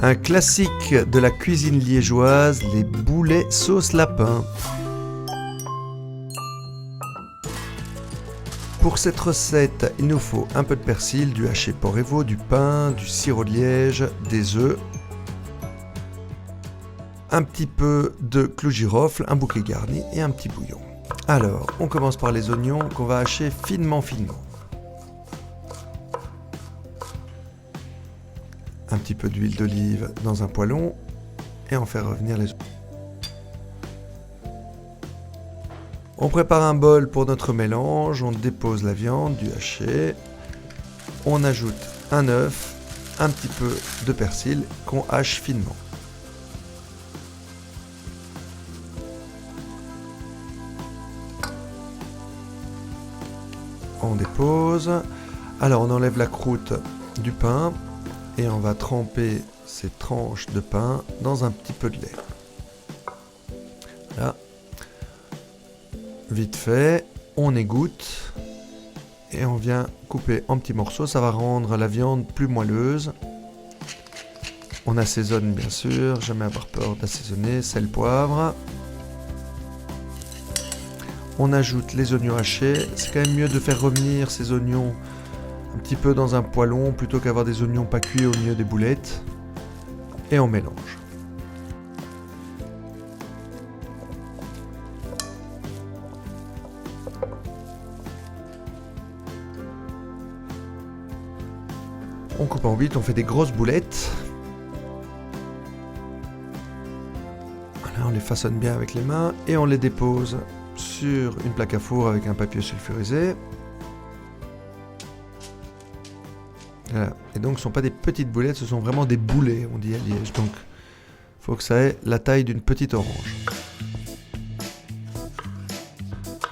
Un classique de la cuisine liégeoise, les boulets sauce lapin. Pour cette recette, il nous faut un peu de persil, du haché porc et veau, du pain, du sirop de liège, des œufs, un petit peu de clou girofle, un bouquet garni et un petit bouillon. Alors, on commence par les oignons qu'on va hacher finement. Un petit peu d'huile d'olive dans un poêlon et on fait revenir les oignons. On prépare un bol pour notre mélange, on dépose la viande, du haché, on ajoute un œuf, un petit peu de persil qu'on hache finement. On dépose, alors on enlève la croûte du pain et on va tremper ces tranches de pain dans un petit peu de lait. Voilà. Vite fait, on égoutte et on vient couper en petits morceaux, ça va rendre la viande plus moelleuse. On assaisonne bien sûr, jamais avoir peur d'assaisonner, sel, poivre. On ajoute les oignons hachés, c'est quand même mieux de faire revenir ces oignons un petit peu dans un poêlon plutôt qu'avoir des oignons pas cuits au milieu des boulettes. Et on mélange. On coupe en 8, on fait des grosses boulettes. Voilà, on les façonne bien avec les mains et on les dépose sur une plaque à four avec un papier sulfurisé. Voilà. Et donc ce ne sont pas des petites boulettes, ce sont vraiment des boulets, on dit à Liège. Donc il faut que ça ait la taille d'une petite orange.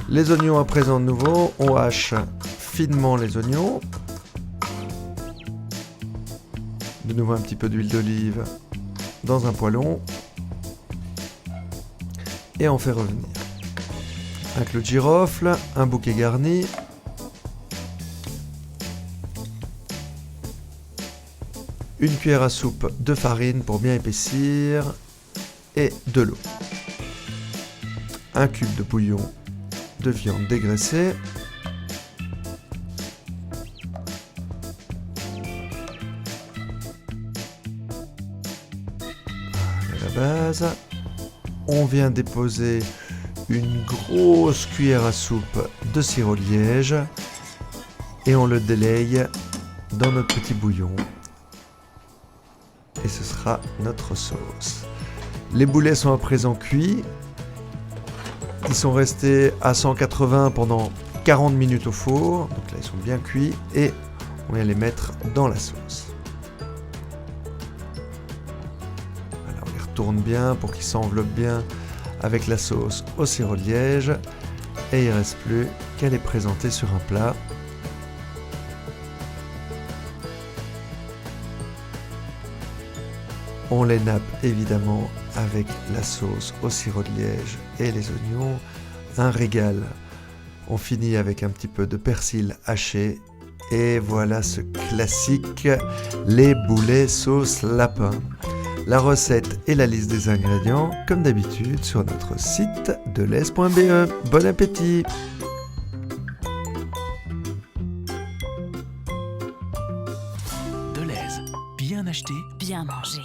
Les oignons à présent de nouveau, on hache finement les oignons. De nouveau un petit peu d'huile d'olive dans un poêlon. Et on fait revenir un clou de girofle, un bouquet garni, une cuillère à soupe de farine pour bien épaissir et de l'eau. Un cube de bouillon de viande dégraissée. À la base, on vient déposer une grosse cuillère à soupe de sirop de liège et on le délaye dans notre petit bouillon. Et ce sera notre sauce. Les boulets sont à présent cuits. Ils sont restés à 180 pendant 40 minutes au four. Donc là, ils sont bien cuits et on vient les mettre dans la sauce. Alors, on les retourne bien pour qu'ils s'enveloppent bien avec la sauce au sirop de liège. Et il ne reste plus qu'à les présenter sur un plat. On les nappe évidemment avec la sauce au sirop de liège et les oignons. Un régal. On finit avec un petit peu de persil haché. Et voilà ce classique, les boulets sauce lapin. La recette et la liste des ingrédients, comme d'habitude, sur notre site delez.be. Bon appétit! Delez, bien acheté, Bien manger.